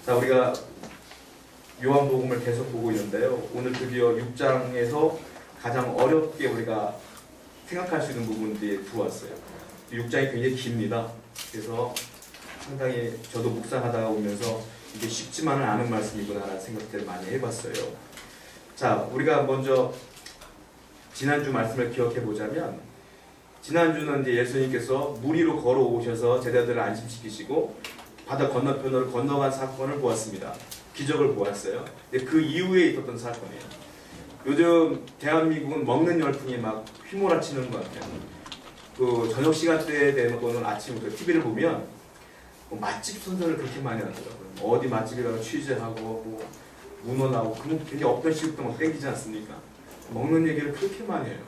자, 우리가 요한복음을 계속 보고 있는데요. 오늘 드디어 6장에서 가장 어렵게 우리가 생각할 수 있는 부분들이 들어왔어요. 6장이 굉장히 깁니다. 그래서 상당히 저도 묵상하다가 오면서 이게 쉽지만은 않은 말씀이구나라는 생각들을 많이 해봤어요. 자, 우리가 먼저 지난주 말씀을 기억해 보자면, 지난주는 이제 예수님께서 물 위로 걸어오셔서 제자들을 안심시키시고 바다 건너편으로 건너간 사건을 보았습니다. 기적을 보았어요. 근데 그 이후에 있었던 사건이에요. 요즘 대한민국은 먹는 열풍이 막 휘몰아치는 것 같아요. 그 저녁 시간대에 되는 아침부터 TV를 보면 뭐 맛집 순서를 그렇게 많이 하더라고요. 어디 맛집에 가서 취재하고 뭐 문어 나오고 그런 굉장히 없던 시국도 막 땡기지 않습니까? 먹는 얘기를 그렇게 많이 해요.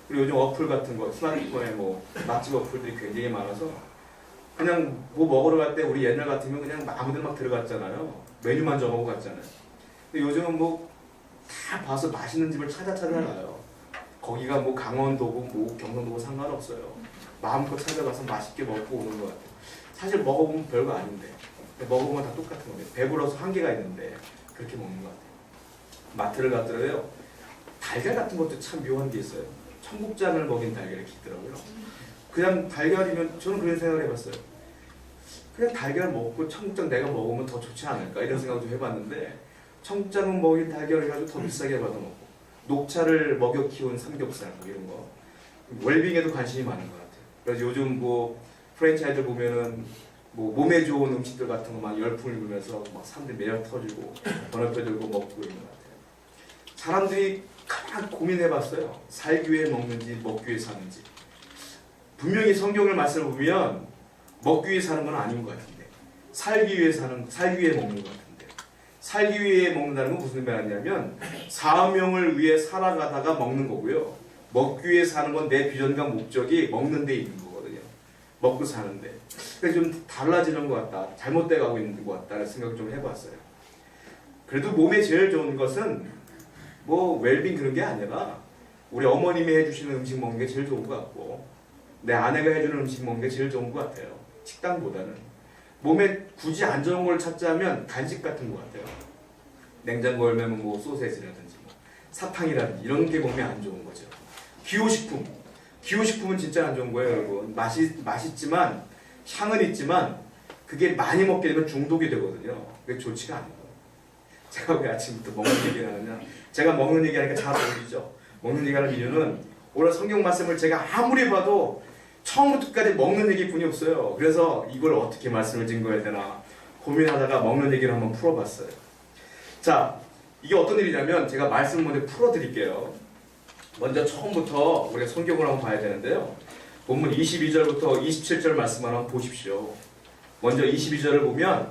그리고 요즘 어플 같은 거, 스마트폰에 뭐 맛집 어플들이 굉장히 많아서 그냥 뭐 먹으러 갈 때 우리 옛날 같으면 그냥 아무데나 막 들어갔잖아요. 메뉴만 정하고 갔잖아요. 근데 요즘은 뭐 다 봐서 맛있는 집을 찾아가요. 거기가 뭐 강원도고 뭐 경상도고 상관없어요. 마음껏 찾아가서 맛있게 먹고 오는 것 같아요. 사실 먹어보면 별거 아닌데, 먹어보면 다 똑같은 건데, 배불러서 한계가 있는데 그렇게 먹는 것 같아요. 마트를 갔더라고요. 달걀 같은 것도 참 묘한 게 있어요. 청국장을 먹인 달걀이 있더라고요. 그냥 달걀이면 저는 그런 생각을 해봤어요. 그냥 달걀 먹고 청국장 내가 먹으면 더 좋지 않을까 이런 생각도 해봤는데, 청국장은 먹인 달걀을 가지고 더 비싸게 받아먹고 녹차를 먹여 키운 삼겹살 뭐 이런 거, 웰빙에도 관심이 많은 것 같아요. 그래서 요즘 뭐 프랜차이즈 보면은 뭐 몸에 좋은 음식들 같은 거 막 열풍을 불면서 막 사람들이 매력 터지고 번호표 들고 먹고 이런 것 같아요. 사람들이 가만 고민해봤어요. 살기 위해 먹는지 먹기 위해 사는지. 분명히 성경을 말씀을 보면 먹기 위해 사는 건 아닌 것 같은데, 살기 위해 먹는 것 같은데, 살기 위해 먹는다는 건 무슨 말이냐면 사명을 위해 살아가다가 먹는 거고요. 먹기 위해 사는 건 내 비전과 목적이 먹는 데 있는 거거든요. 먹고 사는데. 그래서 좀 달라지는 것 같다, 잘못돼 가고 있는 것 같다는 생각을 좀 해봤어요. 그래도 몸에 제일 좋은 것은 뭐 웰빙 그런 게 아니라 우리 어머님이 해주시는 음식 먹는 게 제일 좋은 것 같고, 내 아내가 해주는 음식 먹는 게 제일 좋은 것 같아요. 식단보다는. 몸에 굳이 안 좋은 걸 찾자면 간식 같은 것 같아요. 냉장고 열면 뭐 소세지라든지 뭐 사탕이라든지 이런 게 몸에 안 좋은 거죠. 기호식품은 진짜 안 좋은 거예요, 여러분. 맛있지만, 향은 있지만 그게 많이 먹게 되면 중독이 되거든요. 그게 좋지가 않아요. 제가 왜 아침부터 먹는 얘기를 하느냐, 제가 먹는 얘기하니까 잘 어울리죠. 먹는 얘기하는 이유는 오늘 성경 말씀을 제가 아무리 봐도 처음부터 끝까지 먹는 얘기뿐이 없어요. 그래서 이걸 어떻게 말씀을 증거해야 되나 고민하다가 먹는 얘기를 한번 풀어봤어요. 자, 이게 어떤 일이냐면 제가 말씀을 먼저 풀어드릴게요. 먼저 처음부터 우리가 성경을 한번 봐야 되는데요. 본문 22절부터 27절 말씀을 한번 보십시오. 먼저 22절을 보면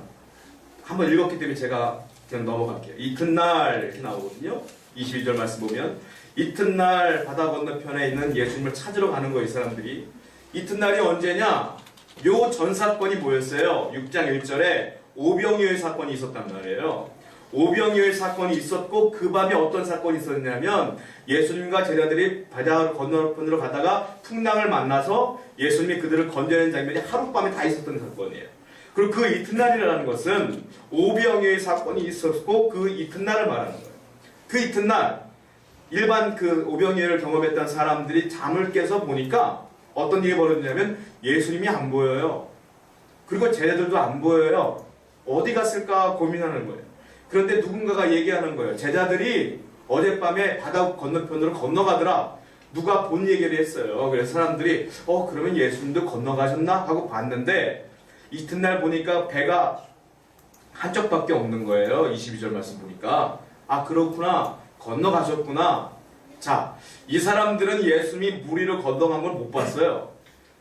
한번 읽었기 때문에 제가 그냥 넘어갈게요. 이튿날 이렇게 나오거든요. 22절 말씀 보면 이튿날 바다 건너편에 있는 예수님을 찾으러 가는 거예요, 이 사람들이. 이튿날이 언제냐? 요 전 사건이 뭐였어요? 6장 1절에 오병이어의 사건이 있었단 말이에요. 오병이어의 사건이 있었고 그 밤에 어떤 사건이 있었냐면 예수님과 제자들이 바다 건너편으로 가다가 풍랑을 만나서 예수님이 그들을 건져내는 장면이 하룻밤에 다 있었던 사건이에요. 그리고 그 이튿날이라는 것은 오병이어의 사건이 있었고 그 이튿날을 말하는 거예요. 그 이튿날 일반 그 오병이어를 경험했던 사람들이 잠을 깨서 보니까 어떤 일이 벌어지냐면 예수님이 안 보여요. 그리고 제자들도 안 보여요. 어디 갔을까 고민하는 거예요. 그런데 누군가가 얘기하는 거예요. 제자들이 어젯밤에 바다 건너편으로 건너가더라. 누가 본 얘기를 했어요. 그래서 사람들이 그러면 예수님도 건너가셨나? 하고 봤는데 이튿날 보니까 배가 한쪽밖에 없는 거예요. 22절 말씀 보니까. 아, 그렇구나. 건너가셨구나. 자, 이 사람들은 예수님이 물 위로 건너간 걸 못 봤어요.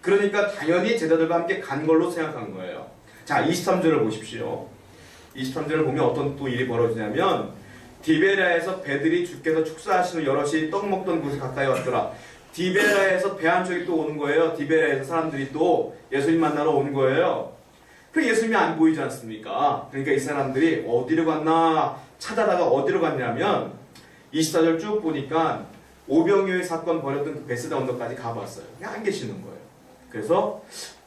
그러니까 당연히 제자들과 함께 간 걸로 생각한 거예요. 자, 23절을 보십시오. 23절을 보면 어떤 또 일이 벌어지냐면 디베라에서 배들이 주께서 축사하시는 여럿이 떡 먹던 곳에 가까이 왔더라. 디베라에서 배 한 척이 또 오는 거예요. 디베라에서 사람들이 또 예수님 만나러 온 거예요. 그 예수님이 안 보이지 않습니까? 그러니까 이 사람들이 어디로 갔나 찾아다가 어디로 갔냐면 24절 쭉 보니까 오병이어의 사건 벌였던 그 베스다 언덕까지 가봤어요. 그냥 안 계시는 거예요. 그래서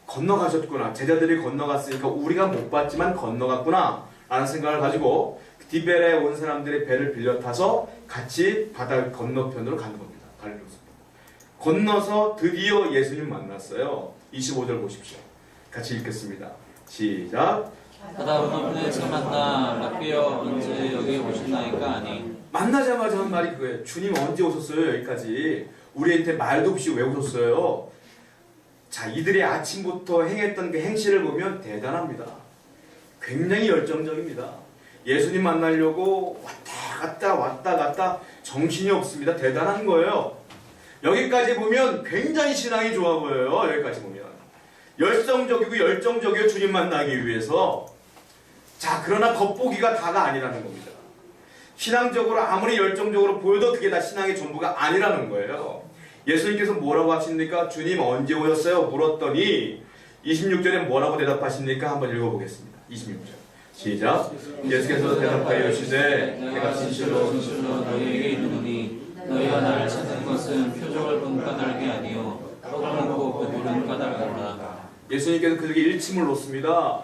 건너가셨구나. 제자들이 건너갔으니까 우리가 못 봤지만 건너갔구나 라는 생각을 가지고 디베레에 온 사람들의 배를 빌려 타서 같이 바다 건너편으로 가는 겁니다. 갈릴리로 건너서 드디어 예수님 만났어요. 25절 보십시오. 같이 읽겠습니다. 시작. 바다 건너편에서 만나 라비여 언제 여기 오셨나이까 하니. 만나자마자 한 말이 그거예요. 주님 언제 오셨어요? 여기까지 우리한테 말도 없이 왜 오셨어요? 자, 이들이 아침부터 행했던 그 행실을 보면 대단합니다. 굉장히 열정적입니다. 예수님 만나려고 왔다 갔다 정신이 없습니다. 대단한 거예요. 여기까지 보면 굉장히 신앙이 좋아 보여요. 여기까지 보면 열성적이고 열정적이에요. 주님 만나기 위해서. 자, 그러나 겉보기가 다가 아니라는 겁니다. 신앙적으로 아무리 열정적으로 보여도 그게 다 신앙의 전부가 아니라는 거예요. 예수님께서 뭐라고 하십니까? 주님 언제 오셨어요? 물었더니 26절에 뭐라고 대답하십니까? 한번 읽어보겠습니다. 26절 시작. 예수께서 대답하여 이르시되 내가 진실로 너희에게 이르노니 너희가 나를 찾는 것은 표적을 본 까닭이 아니요 떡을 먹고 배부른 까닭이라. 예수님께서 그들에게 일침을 놓습니다.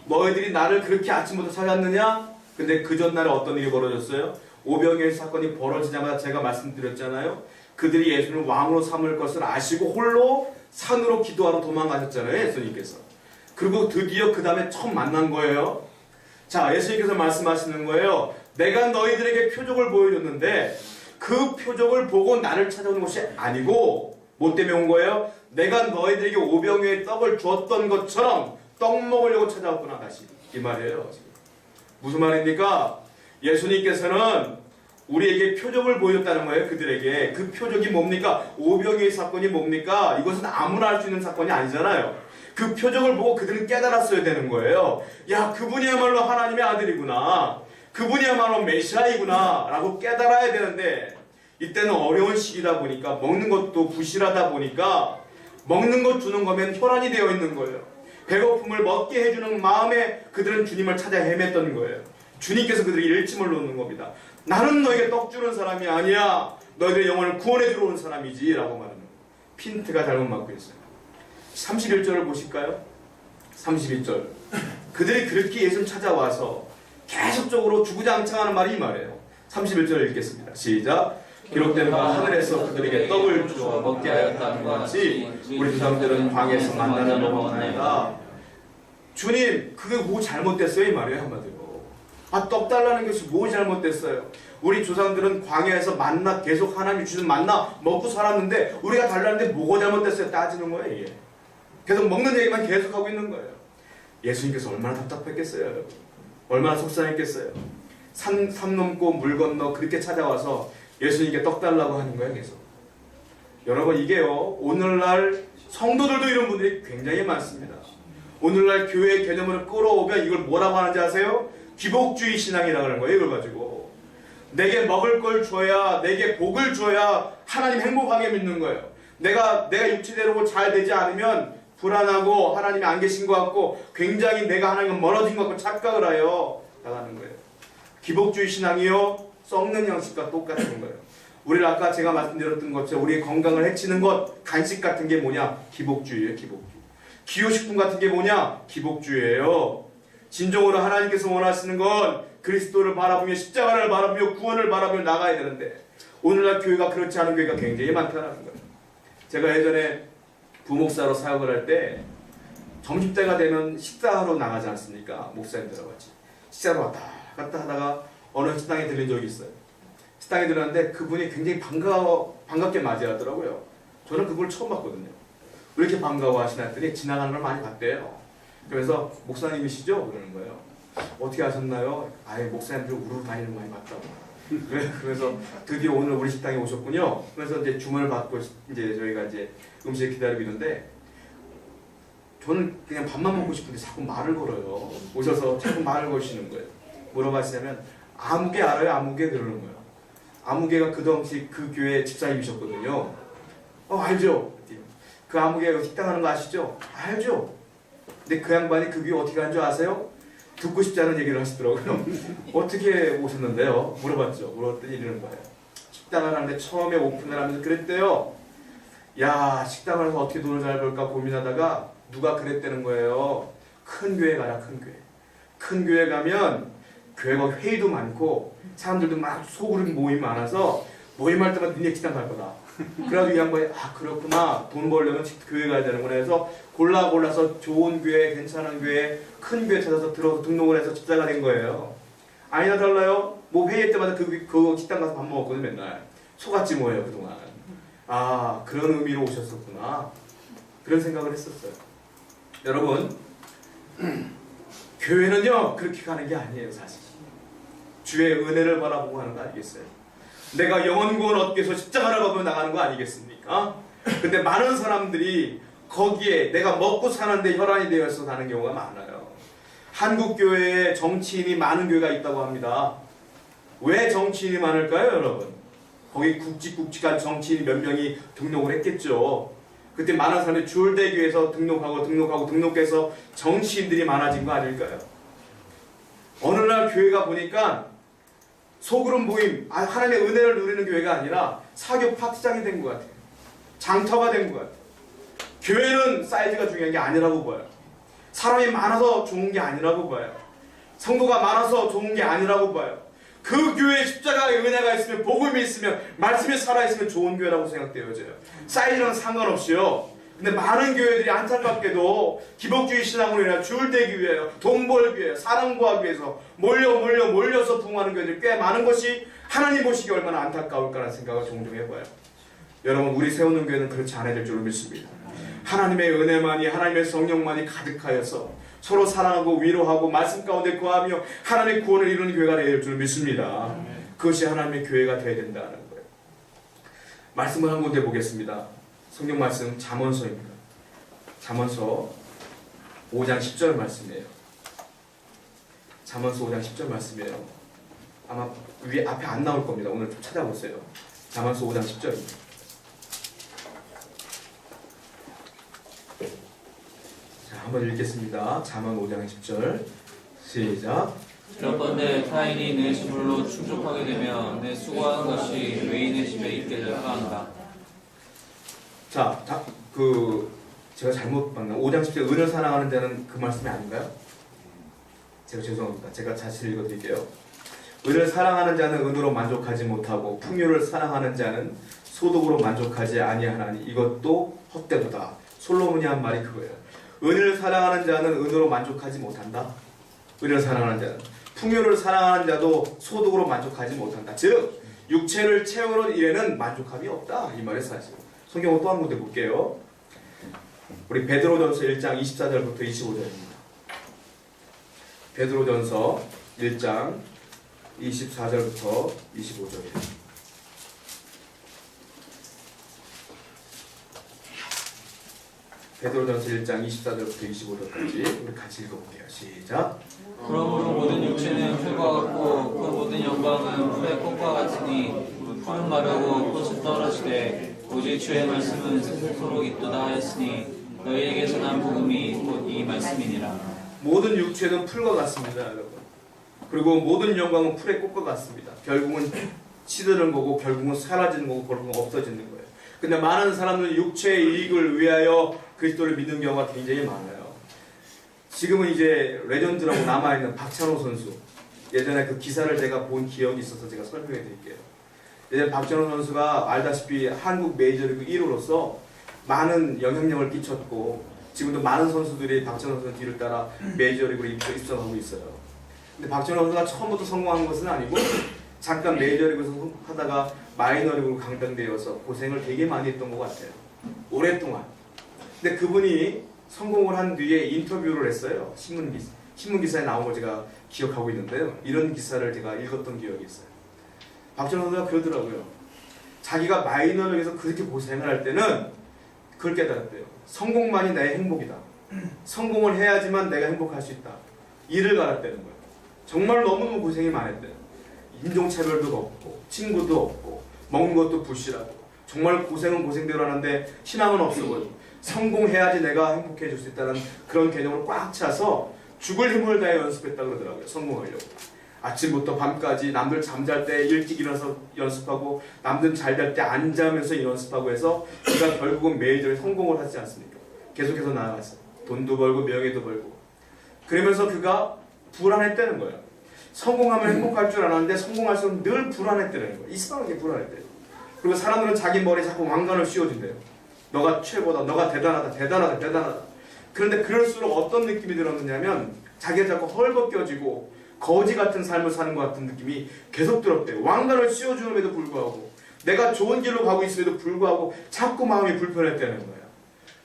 너희들이 나를 그렇게 아침부터 찾았느냐? 근데 그 전날에 어떤 일이 벌어졌어요? 오병이어 사건이 벌어지자마자 제가 말씀드렸잖아요. 그들이 예수를 왕으로 삼을 것을 아시고 홀로 산으로 기도하러 도망가셨잖아요. 예수님께서. 그리고 드디어 그 다음에 처음 만난 거예요. 자, 예수님께서 말씀하시는 거예요. 내가 너희들에게 표적을 보여줬는데 그 표적을 보고 나를 찾아오는 것이 아니고 뭐 때문에 온 거예요? 내가 너희들에게 오병이어의 떡을 주었던 것처럼 떡 먹으려고 찾아왔구나. 다시 이 말이에요. 무슨 말입니까? 예수님께서는 우리에게 표적을 보여줬다는 거예요. 그들에게. 그 표적이 뭡니까? 오병이어의 사건이 뭡니까? 이것은 아무나 할 수 있는 사건이 아니잖아요. 그 표적을 보고 그들은 깨달았어야 되는 거예요. 야, 그분이야말로 하나님의 아들이구나. 그분이야말로 메시아이구나 라고 깨달아야 되는데 이때는 어려운 시기다 보니까 먹는 것도 부실하다 보니까 먹는 것 주는 거면 혈안이 되어 있는 거예요. 배고픔을 먹게 해주는 마음에 그들은 주님을 찾아 헤맸던 거예요. 주님께서 그들에게 일침을 놓는 겁니다. 나는 너에게 떡 주는 사람이 아니야. 너희들의 영혼을 구원해 주러 온 사람이지 라고 말하는 거예요. 핀트가 잘못 맞고 있어요. 31절을 보실까요? 31절. 그들이 그렇게 예수를 찾아와서 계속적으로 주구장창하는 말이 이 말이에요. 31절을 읽겠습니다. 시작. 기록된 바 하늘에서 그들에게 떡을 주어 먹게 하였다는 것 같이 우리 조상들은 광야에서 만나를 먹었나이다. 주님, 그게 뭐 잘못됐어요? 이 말이에요. 한마디로. 떡 달라는 것이 뭐 잘못됐어요? 우리 조상들은 광야에서 만나 계속 하나님이 주는 만나 먹고 살았는데 우리가 달라는데 뭐가 잘못됐어요? 따지는 거예요. 이게. 계속 먹는 얘기만 계속하고 있는 거예요. 예수님께서 얼마나 답답했겠어요, 여러분. 얼마나 속상했겠어요. 산 넘고 물 건너 그렇게 찾아와서 예수님께 떡 달라고 하는 거예요, 계속. 여러분, 이게요, 오늘날 성도들도 이런 분들이 굉장히 많습니다. 오늘날 교회의 개념으로 끌어오면 이걸 뭐라고 하는지 아세요? 기복주의 신앙이라고 하는 거예요, 이걸 가지고. 내게 먹을 걸 줘야, 내게 복을 줘야 하나님 행복하게 믿는 거예요. 내가 육체대로 잘 되지 않으면 불안하고 하나님이 안 계신 것 같고 굉장히 내가 하나님과 멀어진 것 같고 착각을 하여 나가는 거예요. 기복주의 신앙이요, 썩는 양식과 똑같은 거예요. 우리를 아까 제가 말씀드렸던 것처럼 우리의 건강을 해치는 것, 간식 같은 게 뭐냐? 기복주의예요. 기복주의. 기호식품 같은 게 뭐냐? 기복주의예요. 진정으로 하나님께서 원하시는 건 그리스도를 바라보며 십자가를 바라보며 구원을 바라보며 나가야 되는데 오늘날 교회가 그렇지 않은 교회가 굉장히 많다는 거예요. 제가 예전에 부목사로 사역을 할 때 점심때가 되면 식사하러 나가지 않습니까? 목사님들하고 같이 식사로 왔다 갔다 하다가 어느 식당에 들린 적이 있어요. 식당에 들었는데 그분이 굉장히 반갑게 맞이하더라고요. 저는 그걸 처음 봤거든요. 왜 이렇게 반가워하시나 했더니 지나가는 걸 많이 봤대요. 그래서 목사님이시죠? 그러는 거예요. 어떻게 하셨나요? 아예 목사님들 우르르 다니는 거 많이 봤다고. 그래서 드디어 오늘 우리 식당에 오셨군요. 그래서 이제 주문을 받고 이제 저희가 이제 음식을 기다리고 있는데 저는 그냥 밥만 먹고 싶은데 자꾸 말을 걸어요. 오셔서 자꾸 말을 거시는 거예요. 뭐라고 하시냐면 아무개 알아요? 아무개 그러는 거예요. 아무개가 그 당시 그 교회 집사님이셨거든요. 알죠? 그 아무개 식당 하는 거 아시죠? 알죠? 근데 그 양반이 그 교회 어떻게 한 줄 아세요? 듣고 싶지 않은 얘기를 하시더라고요. 어떻게 오셨는데요? 물어봤죠. 물어봤더니 이러는 거예요. 식당을 하는데 처음에 오픈을 하면서 그랬대요. 야, 식당을 해서 어떻게 돈을 잘 벌까 고민하다가 누가 그랬다는 거예요. 큰 교회 가라, 큰 교회. 큰 교회 가면 교회가 회의도 많고 사람들도 막 소그룹 모임이 많아서 모임할 때마다 니네 식당 갈 거다. 그래가지고 이 양반이 아 그렇구나, 돈 벌려면 교회 가야 되는구나 해서 골라서 좋은 교회, 괜찮은 교회, 큰 교회 찾아서 들어서 등록을 해서 집사가 된 거예요. 아니나 달라요? 뭐 회의 때마다 그 식당 가서 밥 먹었거든. 맨날 속았지 뭐예요 그동안. 아 그런 의미로 오셨었구나, 그런 생각을 했었어요. 여러분, 교회는요 그렇게 가는 게 아니에요. 사실 주의 은혜를 바라보고 하는 거 아니겠어요? 내가 영원 구원 얻기 위해서 십자가를 밟으며 나가는 거 아니겠습니까? 근데 많은 사람들이 거기에 내가 먹고 사는데 혈안이 되어서 가는 경우가 많아요. 한국 교회에 정치인이 많은 교회가 있다고 합니다. 왜 정치인이 많을까요, 여러분? 거기 굵직굵직한 정치인 몇 명이 등록을 했겠죠. 그때 많은 사람들이 줄대교에서 등록해서 정치인들이 많아진 거 아닐까요? 어느 날 교회가 보니까 소그룹 모임, 하나님의 은혜를 누리는 교회가 아니라 사교 파티장이 된 것 같아요. 장터가 된 것 같아요. 교회는 사이즈가 중요한 게 아니라고 봐요. 사람이 많아서 좋은 게 아니라고 봐요. 성도가 많아서 좋은 게 아니라고 봐요. 그 교회에 십자가의 은혜가 있으면, 복음이 있으면, 말씀이 살아있으면 좋은 교회라고 생각되어져요. 사이즈랑 상관없이요. 근데 많은 교회들이 안타깝게도 기복주의 신앙으로 인해 줄대기 위하여, 돈 벌기 위하여, 사람 구하기 위해서 몰려서 부흥하는 교회들이 꽤 많은 것이 하나님 보시기 얼마나 안타까울까라는 생각을 종종 해봐요. 여러분, 우리 세우는 교회는 그렇지 않아야 될 줄로 믿습니다. 하나님의 은혜만이, 하나님의 성령만이 가득하여서 서로 사랑하고 위로하고 말씀 가운데 거하며 하나님의 구원을 이루는 교회가 되어야 될 줄로 믿습니다. 그것이 하나님의 교회가 되어야 된다는 거예요. 말씀을 한 군데 보겠습니다. 성경 말씀 잠언서입니다. 잠언서 5장 10절 말씀이에요. 잠언서 5장 10절 말씀이에요. 아마 위에 앞에 안 나올 겁니다. 오늘 좀 찾아보세요. 잠언서 5장 10절입니다. 자, 한번 읽겠습니다. 잠언 5장 10절 시작. 그런건대 타인이 내 수물로 충족하게 되면 내 수고한 것이 외인의 집에 있게 될까 한다. 자, 제가 잘못 봤나? 5장 10절 은을 사랑하는 자는 그 말씀이 아닌가요? 제가 죄송합니다. 제가 다시 읽어드릴게요. 은을 사랑하는 자는 은으로 만족하지 못하고 풍요를 사랑하는 자는 소득으로 만족하지 아니하나니 이것도 헛되도다. 솔로몬이 한 말이 그거예요. 은을 사랑하는 자는 은으로 만족하지 못한다. 은을 사랑하는 자는, 풍요를 사랑하는 자도 소득으로 만족하지 못한다. 즉 육체를 채우는 일에는 만족함이 없다, 이 말이 사실. 성경을 또 한 군데 볼게요. 우리 베드로전서 1장 24절부터 25절입니다. 베드로전서 1장 24절부터 25절이에요. 베드로전서 1장 24절부터 25절까지 우리 같이 읽어볼게요. 시작. 그러므로 모든 육체는 풀과 같고 그 모든 영광은 풀의 꽃과 같으니 풀은 마르고 꽃은 떨어지되 오직 주의 말씀은 세세토록 있도다 하였으니 너희에게서 난 복음이 곧 이 말씀이니라. 모든 육체는 풀과 같습니다, 여러분. 그리고 모든 영광은 풀의 꽃과 같습니다. 결국은 시드는 거고, 결국은 사라지는 거고, 결국은 없어지는 거예요. 근데 많은 사람들은 육체의 이익을 위하여 그리스도를 믿는 경우가 굉장히 많아요. 지금은 이제 레전드라고 남아있는 박찬호 선수, 예전에 그 기사를 제가 본 기억이 있어서 제가 설명해 드릴게요. 예전에 박찬호 선수가 알다시피 한국 메이저리그 1호로서 많은 영향력을 끼쳤고, 지금도 많은 선수들이 박찬호 선수 뒤를 따라 메이저리그로 입성하고 있어요. 근데 박찬호 선수가 처음부터 성공한 것은 아니고 잠깐 메이저리그에서 하다가 마이너리그로 강등되어서 고생을 되게 많이 했던 것 같아요. 오랫동안. 근데 그분이 성공을 한 뒤에 인터뷰를 했어요. 신문 기사에 나온 걸 제가 기억하고 있는데요. 이런 기사를 제가 읽었던 기억이 있어요. 박찬호 선수가 그러더라고요. 자기가 마이너리그에서 그렇게 고생을 할 때는 그걸 깨달았대요. 성공만이 나의 행복이다. 성공을 해야지만 내가 행복할 수 있다. 이를 갈았다는 거예요. 정말 너무너무 고생이 많았대요. 인종차별도 없고 친구도 없고 먹는 것도 부실하고 정말 고생은 고생대로 하는데 희망은 없어 보이고 성공해야지 내가 행복해질 수 있다는 그런 개념을 꽉 차서 죽을 힘을 다해 연습했다고 그러더라고요. 성공하려고. 아침부터 밤까지 남들 잠잘 때 일찍 일어나서 연습하고 남들 잘 잘 때 안 자면서 연습하고 해서 그가 결국은 메이저에 성공을 하지 않습니까? 계속해서 나아갔어요. 돈도 벌고 명예도 벌고. 그러면서 그가 불안했다는 거예요. 성공하면 행복할 줄 알았는데 성공할수록 늘 불안했다는 거예요. 이상하게 불안했대요. 그리고 사람들은 자기 머리에 자꾸 왕관을 씌워준대요. 너가 최고다, 너가 대단하다, 대단하다, 대단하다. 그런데 그럴수록 어떤 느낌이 들었느냐면 자기가 자꾸 헐벗겨지고 거지 같은 삶을 사는 것 같은 느낌이 계속 들었대요. 왕관을 씌워주는데도 불구하고 내가 좋은 길로 가고 있음에도 불구하고 자꾸 마음이 불편했다는 거예요.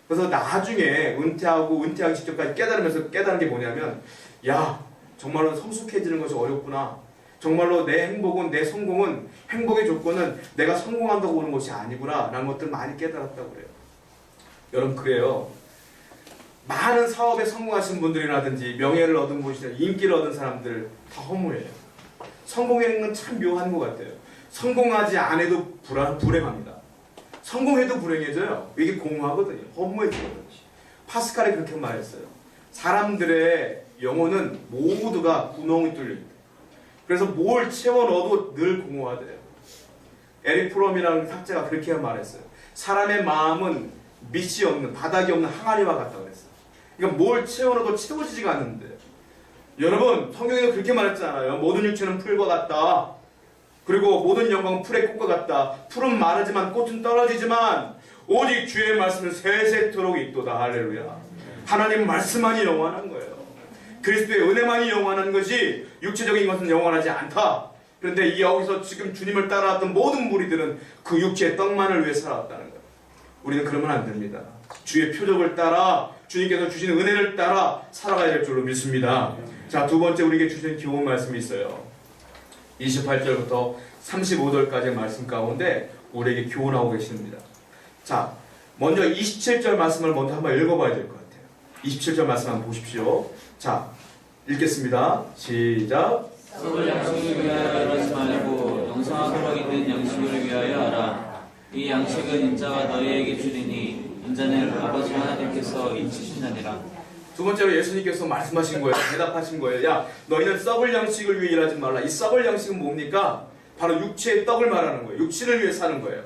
그래서 나중에 은퇴하기 직전까지 깨달은 게 뭐냐면, 야, 정말로 성숙해지는 것이 어렵구나. 정말로 내 행복은, 내 성공은, 행복의 조건은 내가 성공한다고 오는 것이 아니구나 라는 것들을 많이 깨달았다고 그래요. 여러분, 그래요. 많은 사업에 성공하신 분들이라든지 명예를 얻은 분이나 인기를 얻은 사람들 다 허무해요. 성공하는 건 참 묘한 것 같아요. 성공하지 않아도 불행합니다. 성공해도 불행해져요. 이게 공허하거든요. 허무해지거든요. 파스칼이 그렇게 말했어요. 사람들의 영혼은 모두가 구멍이 뚫려있다. 그래서 뭘 채워 넣어도 늘 공허하대요. 에릭 프롬이라는 학자가 그렇게 말했어요. 사람의 마음은 밑이 없는, 바닥이 없는 항아리와 같다고 그랬어요. 그러니까 뭘 채워 넣어도 채워지지가 않는데, 여러분 성경에도 그렇게 말했잖아요. 모든 육체는 풀과 같다. 그리고 모든 영광은 풀의 꽃과 같다. 풀은 마르지만 꽃은 떨어지지만 오직 주의 말씀은 세세토록 있도다. 할렐루야. 하나님 말씀만이 영원한 거예요. 그리스도의 은혜만이 영원한 것이 육체적인 것은 영원하지 않다. 그런데 여기서 지금 주님을 따라왔던 모든 무리들은 그 육체의 떡만을 위해 살아왔다는 거예요. 우리는 그러면 안 됩니다. 주의 표적을 따라 주님께서 주신 은혜를 따라 살아가야 될 줄로 믿습니다. 자, 두 번째 우리에게 주신 교훈 말씀이 있어요. 28절부터 35절까지의 말씀 가운데 우리에게 교훈하고 계십니다. 자, 먼저 27절 말씀을 먼저 한번 읽어봐야 될 것 같아요. 27절 말씀 한번 보십시오. 자, 읽겠습니다. 시작. 썩을 양식을 위하여 하지 말고 영생하도록 있는 양식을 위하여 하라. 이 양식은 인자가 너희에게 주리니 인자는 아버지 하나님께서 인치시느니라. 두 번째로 예수님께서 말씀하신 거예요. 대답하신 거예요. 야, 너희는 썩을 양식을 위해 일하지 말라. 이 썩을 양식은 뭡니까? 바로 육체의 떡을 말하는 거예요. 육체를 위해 사는 거예요.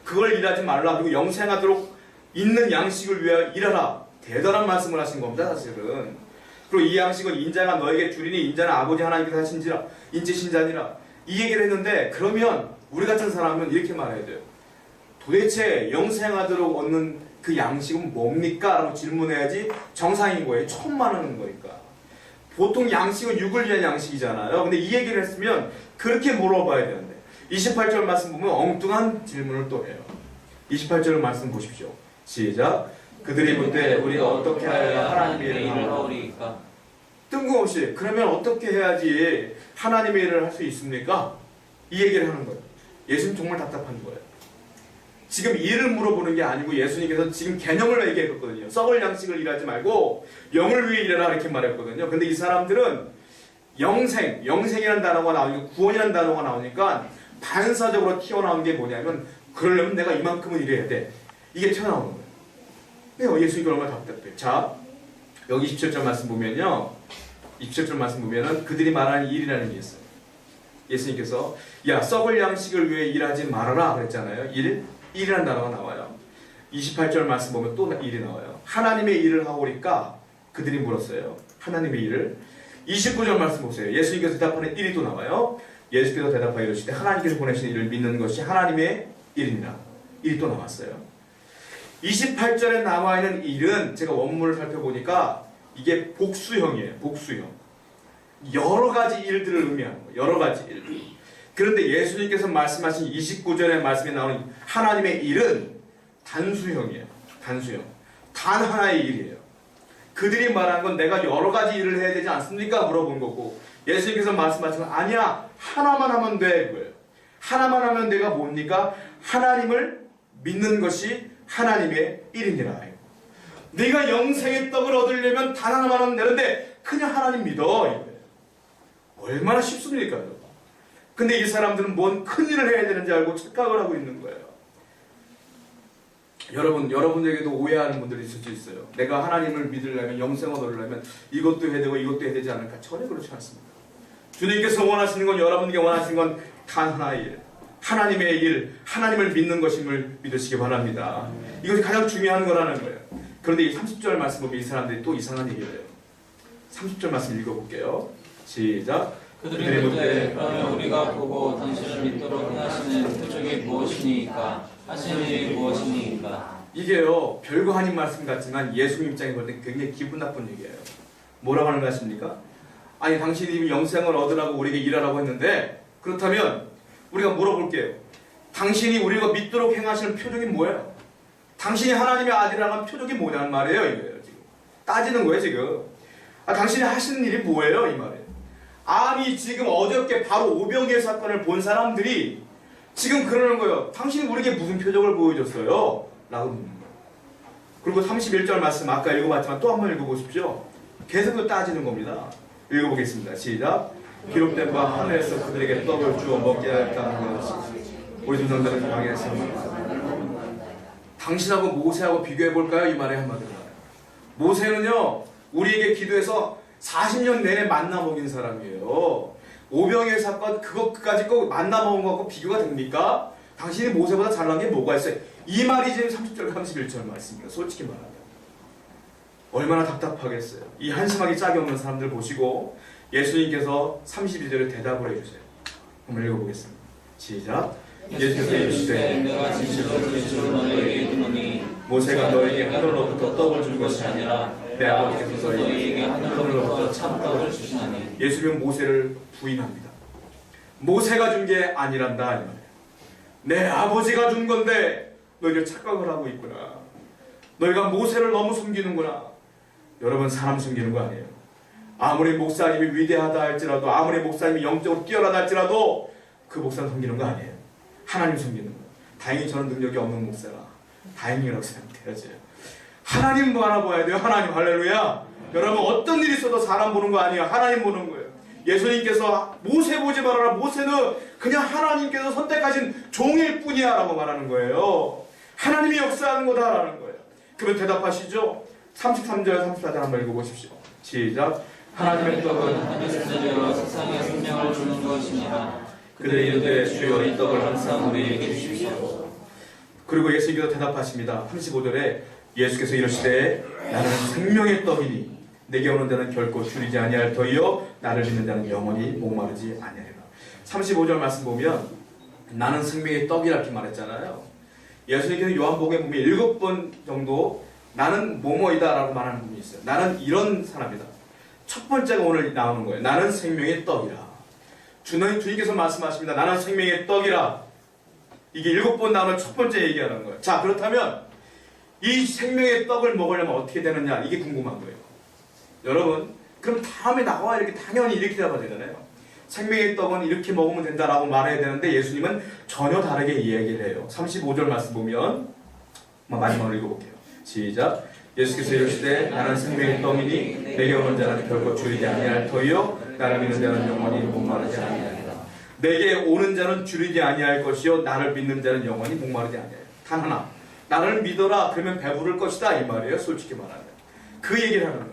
그걸 일하지 말라. 그리고 영생하도록 있는 양식을 위하여 일하라. 대단한 말씀을 하신 겁니다, 사실은. 그리고 이 양식은 인자가 너에게 주리니 인자는 아버지 하나님께서 하신지라 인치신자니라. 이 얘기를 했는데, 그러면 우리 같은 사람은 이렇게 말해야 돼요. 도대체 영생하도록 얻는 그 양식은 뭡니까? 라고 질문해야지 정상인 거예요. 처음 말하는 거니까. 보통 양식은 육을 위한 양식이잖아요. 근데 이 얘기를 했으면 그렇게 물어봐야 되는데, 28절 말씀 보면 엉뚱한 질문을 또 해요. 28절 말씀 보십시오. 시작. 그들이 묻되 우리가 어떻게 하여야 하나님의 일을 하오리까? 뜬금없이 그러면 어떻게 해야지 하나님의 일을 할 수 있습니까? 이 얘기를 하는 거예요. 예수님 정말 답답한 거예요. 지금 일을 물어보는 게 아니고 예수님께서 지금 개념을 얘기했거든요. 썩을 양식을 일하지 말고 영을 위해 일하라 이렇게 말했거든요. 근데 이 사람들은 영생이라는 단어가 나오니까, 구원이라는 단어가 나오니까 반사적으로 튀어나온 게 뭐냐면, 그러려면 내가 이만큼은 일해야 돼. 이게 튀어나오는 거예요. 예수님이 얼마나 답답해요. 자, 여기 27절 말씀 보면요. 27절 말씀 보면은 그들이 말하는 일이라는 게 있어요. 예수님께서 야, 썩을 양식을 위해 일하지 말아라 그랬잖아요. 일이라는 단어가 나와요. 28절 말씀 보면 또 일이 나와요. 하나님의 일을 하오리까? 그들이 물었어요. 하나님의 일을. 29절 말씀 보세요. 예수님께서 대답하는 일이 또 나와요. 예수께서 대답하여 이르시되 하나님께서 보내신 일을 믿는 것이 하나님의 일이니라. 일이 또 나왔어요. 28절에 나와있는 일은 제가 원문을 살펴보니까 이게 복수형이에요. 복수형. 여러 가지 일들을 의미하는 거예요. 여러 가지 일들. 그런데 예수님께서 말씀하신 29절의 말씀에 나오는 하나님의 일은 단수형이에요. 단수형. 단 하나의 일이에요. 그들이 말한 건 내가 여러 가지 일을 해야 되지 않습니까? 물어본 거고, 예수님께서 말씀하신 건 아니야, 하나만 하면 돼. 그거예요. 하나만 하면 내가 뭡니까? 하나님을 믿는 것이 하나님의 일이니라. 네가 영생의 떡을 얻으려면 단 하나만 하면 되는데 그냥 하나님 믿어. 이거예요. 얼마나 쉽습니까? 근데 이 사람들은 뭔 큰일을 해야 되는지 알고 착각을 하고 있는 거예요. 여러분에게도 오해하는 분들이 있을 수 있어요. 내가 하나님을 믿으려면, 영생을 얻으려면 이것도 해야 되고 이것도 해야 되지 않을까? 전혀 그렇지 않습니다. 주님께서 원하시는 건, 여러분에게 원하시는 건 단 하나의 일, 하나님의 일, 하나님을 믿는 것임을 믿으시기 바랍니다. 이것이 가장 중요한 거라는 거예요. 그런데 이 30절 말씀 보면 이 사람들이 또 이상한 얘기를 해요. 30절 말씀 읽어볼게요. 시작. 그들이 묻되 그러면 우리가 보고 당신을 믿도록 행하시는 표적이 무엇이니까 하시는 일이 무엇이니까. 이게요 별거 아닌 말씀 같지만 예수님 입장에 볼 때 굉장히 기분 나쁜 얘기예요. 뭐라고 하는 거 아십니까? 아니 당신이 영생을 얻으라고 우리에게 일하라고 했는데 그렇다면 우리가 물어볼게요. 당신이 우리가 믿도록 행하시는 표적이 뭐예요? 당신이 하나님의 아들이라는 표적이 뭐냐는 말이에요. 이거예요 지금. 따지는 거예요 지금. 당신이 하시는 일이 뭐예요 이 말이에요. 아니 지금 어저께 바로 오병이어 사건을 본 사람들이 지금 그러는 거예요. 당신이 우리에게 무슨 표적을 보여줬어요? 라고 묻는 거예요. 그리고 31절 말씀 아까 읽어봤지만 또 한 번 읽어보십시오. 계속 또 따지는 겁니다. 읽어보겠습니다. 시작. 기록된 바 하늘에서 그들에게 떡을 주어 먹게 하였다는 것이 우리 조상들은 강했습니다. 당신하고 모세하고 비교해볼까요? 이 말에 한마디로 말해요. 모세는요 우리에게 기도해서 40년 내내 만나 먹인 사람이에요. 오병이어 사건 그것까지 꼭 만나 먹은 것과 비교가 됩니까? 당신이 모세보다 잘난 게 뭐가 있어요? 이 말이 지금 30절 31절 말씀이에요. 솔직히 말하면 얼마나 답답하겠어요. 이 한심하게 짝이 없는 사람들 보시고 예수님께서 32절에 대답을 해주세요. 한번 읽어보겠습니다. 시작. 예수께서 이르시되 내가 진실로 너희에게 이르노니 모세가 너에게 하늘로부터 떡을 준 것이 아니라 내 아버지께서 너희에게 하늘로부터 참떡을 주시나니. 예수님은 모세를 부인합니다. 모세가 준 게 아니란다 이 말이에요. 내 아버지가 준 건데 너희들 착각을 하고 있구나. 너희가 모세를 너무 숨기는구나. 여러분 사람 숨기는 거 아니에요. 아무리 목사님이 위대하다 할지라도 아무리 목사님이 영적으로 뛰어나다 할지라도 그 목사는 숨기는 거 아니에요. 하나님 숨기는 거. 다행히 저는 능력이 없는 목사라 다행이라고 생각해야지. 하나님 바라봐야 돼요. 하나님 할렐루야. 여러분 어떤 일이 있어도 사람 보는 거 아니에요. 하나님 보는 거예요. 예수님께서 모세 보지 말아라. 모세는 그냥 하나님께서 선택하신 종일 뿐이야 라고 말하는 거예요. 하나님이 역사하는 거다라는 거예요. 그러면 대답하시죠. 33절 34절 한번 읽어보십시오. 시작. 하나님의 떡은 하늘에서 내려 세상에 생명을 주는 것이니라. 그들이 이르되 주여 이 떡을 항상 우리에게 주시옵소서. 그리고 예수님께서 대답하십니다. 35절에 예수께서 이르시되 나는 생명의 떡이니 내게 오는 자는 결코 줄이지 아니할 터이요 나를 믿는 자는 영원히 목마르지 아니하리라. 35절 말씀 보면 나는 생명의 떡이라 이렇게 말했잖아요. 예수님께서 요한복음에 보면 7번 정도 나는 뭐뭐이다 라고 말하는 부분이 있어요. 나는 이런 사람이다. 첫 번째가 오늘 나오는 거예요. 나는 생명의 떡이라. 주님께서 말씀하십니다. 나는 생명의 떡이라. 이게 7번 나오는 첫 번째 얘기하는 거예요. 자, 그렇다면 이 생명의 떡을 먹으려면 어떻게 되느냐? 이게 궁금한 거예요. 여러분, 그럼 다음에 나와 이렇게 당연히 이렇게 대답해야 되잖아요. 생명의 떡은 이렇게 먹으면 된다라고 말해야 되는데 예수님은 전혀 다르게 이야기를 해요. 35절 말씀 보면 마지막으로 읽어볼게요. 시작. 예수께서 이르시되 나는 생명의 떡이니 내게 오는 자는 결코 줄이지 아니할 터이요 나를 믿는 자는 영원히 목마르지 아니하리라. 내게 오는 자는 줄이지 아니할 것이요 나를 믿는 자는 영원히 목마르지 아니하리라. 단 하나, 나를 믿어라 그러면 배부를 것이다 이 말이에요. 솔직히 말하면 그 얘기를 하는 거예요.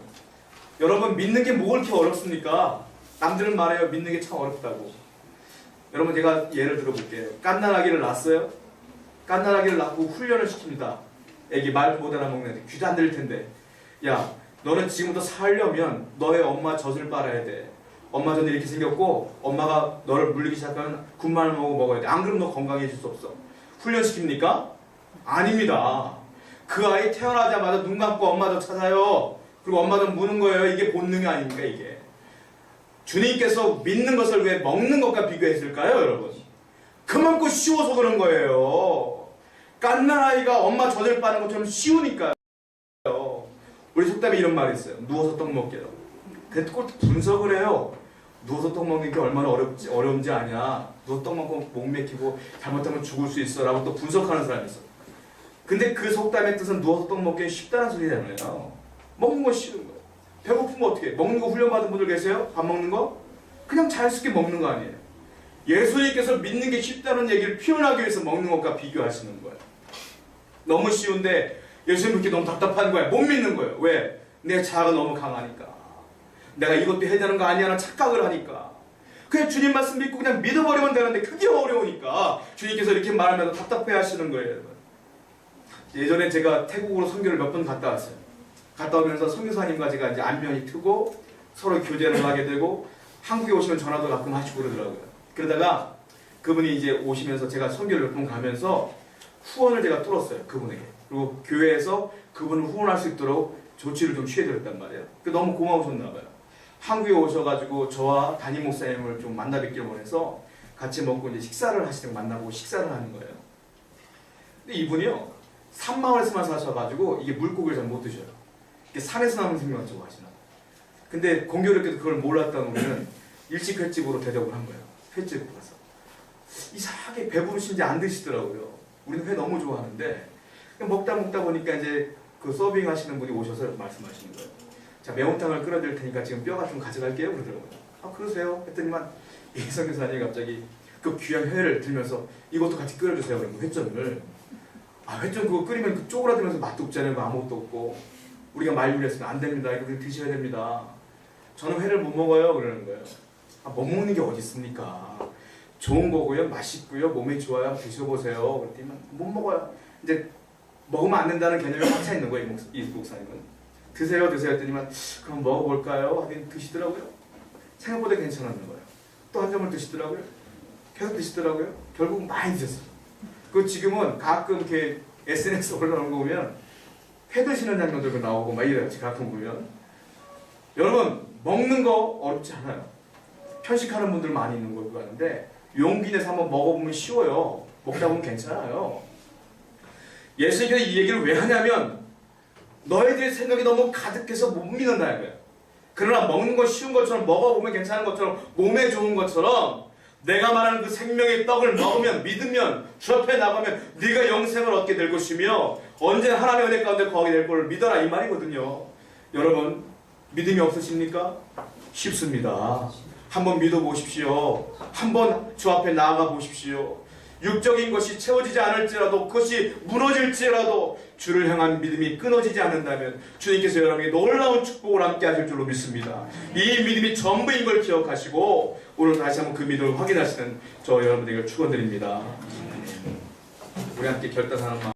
여러분 믿는 게 뭐 그렇게 어렵습니까? 남들은 말해요 믿는 게 참 어렵다고. 여러분 제가 예를 들어볼게요. 깐난아기를 낳았어요. 깐난아기를 낳고 훈련을 시킵니다. 애기 말 못 알아먹는데 귀도 안 들릴 텐데 야 너는 지금부터 살려면 너의 엄마 젖을 빨아야 돼. 엄마 젖이 이렇게 생겼고 엄마가 너를 물리기 시작하면 군말 먹어야 돼. 안 그러면 너 건강해질 수 없어. 훈련시킵니까? 아닙니다. 그 아이 태어나자마자 눈 감고 엄마 젖 찾아요. 그리고 엄마 젖 무는 거예요. 이게 본능이 아닙니까 이게. 주님께서 믿는 것을 왜 먹는 것과 비교했을까요 여러분? 그만큼 쉬워서 그런 거예요. 깐난아이가 엄마 젖을 빠는 것처럼 쉬우니까요. 우리 속담에 이런 말이 있어요. 누워서 떡 먹게요. 그래도 꼭 분석을 해요. 누워서 떡 먹는 게 얼마나 어려운지 아냐. 누워서 떡 먹고 목 맥히고 잘못하면 죽을 수 있어 라고 또 분석하는 사람이 있어. 근데 그 속담의 뜻은 누워서 떡 먹기 쉽다는 소리잖아요. 먹는 거 쉬운 거예요. 배고프면 어떻게 해? 먹는 거 훈련받은 분들 계세요? 밥 먹는 거? 그냥 자연스럽게 먹는 거 아니에요. 예수님께서 믿는 게 쉽다는 얘기를 표현하기 위해서 먹는 것과 비교하시는 거예요. 너무 쉬운데 예수님 그렇게 너무 답답한 거야. 못 믿는 거예요. 왜? 내 자아가 너무 강하니까. 내가 이것도 해야 되는 거 아니야? 착각을 하니까. 그냥 주님 말씀 믿고 그냥 믿어버리면 되는데 그게 어려우니까 주님께서 이렇게 말하면서 답답해 하시는 거예요. 예전에 제가 태국으로 선교를 몇 번 갔다 왔어요. 갔다 오면서 선교사님과 제가 이제 안면이 트고 서로 교제를 하게 되고 한국에 오시면 전화도 가끔 하시고 그러더라고요. 그러다가 그분이 이제 오시면서 제가 선교를 몇 번 가면서 후원을 제가 뚫었어요. 그분에게. 그리고 교회에서 그분을 후원할 수 있도록 조치를 좀 취해드렸단 말이에요. 너무 고마우셨나 봐요. 한국에 오셔가지고 저와 담임 목사님을 좀 만나 뵙길 원해서 같이 먹고 이제 식사를 하시는 만나고 식사를 하는 거예요. 근데 이분이요 산마을에서만 사셔가지고 이게 물고기를 잘 못 드셔요. 이게 산에서 나는 생명을 좋아하시나. 근데 공교롭게도 그걸 몰랐던 우리는 일찍 횟집으로 대접을 한 거예요. 횟집으로 가서 이상하게 배부르신지 안 드시더라고요. 우리는 회 너무 좋아하는데 먹다 보니까 이제 그 서빙 하시는 분이 오셔서 말씀하시는 거예요. 자, 매운탕을 끓여드릴 테니까 지금 뼈 같은 거 가져갈게요. 그러더라고요. 아, 그러세요? 했더니만 이혜성 교사님이 갑자기 그 귀한 회를 들면서 이것도 같이 끓여주세요. 그러면 회전을. 아, 회전 그거 끓이면 그 쪼그라들면서 맛도 없잖아요. 뭐 아무것도 없고. 우리가 말리려으면 안 됩니다. 이거 드셔야 됩니다. 저는 회를 못 먹어요. 그러는 거예요. 아, 못 먹는 게 어디 있습니까? 좋은 거고요. 맛있고요. 몸에 좋아요. 드셔보세요. 그랬더니 못 먹어요. 이제 먹으면 안 된다는 개념이 확 차 있는 거예요. 이 목사님은. 드세요 했더니만 그럼 먹어볼까요? 하긴 드시더라고요. 생각보다 괜찮았는 거예요. 또 한 점을 드시더라고요. 계속 드시더라고요. 결국 많이 드셨어요. 그 지금은 가끔 이렇게 SNS 올라오는 거 보면 회 드시는 장면들도 나오고 막 이래요. 가끔 보면. 여러분 먹는 거 어렵지 않아요. 편식하는 분들 많이 있는 걸 같은데 용기 내서 한번 먹어보면 쉬워요. 먹다 보면 괜찮아요. 예수님께서 이 얘기를 왜 하냐면 너희들의 생각이 너무 가득해서 못 믿는다는 거예요. 그러나 먹는 거 쉬운 것처럼 먹어보면 괜찮은 것처럼 몸에 좋은 것처럼 내가 말하는 그 생명의 떡을 먹으면 믿으면 주 앞에 나가면 네가 영생을 얻게 될 것이며 언제나 하나님의 은혜 가운데 거하게 될 걸 믿어라 이 말이거든요. 여러분 믿음이 없으십니까? 쉽습니다. 한번 믿어보십시오. 한번 주 앞에 나아가 보십시오. 육적인 것이 채워지지 않을지라도 그것이 무너질지라도 주를 향한 믿음이 끊어지지 않는다면 주님께서 여러분에게 놀라운 축복을 함께 하실 줄로 믿습니다. 이 믿음이 전부인 걸 기억하시고 오늘 다시 한번 그 믿음을 확인하시는 저 여러분에게 축원드립니다. 우리 함께 결단하는 마음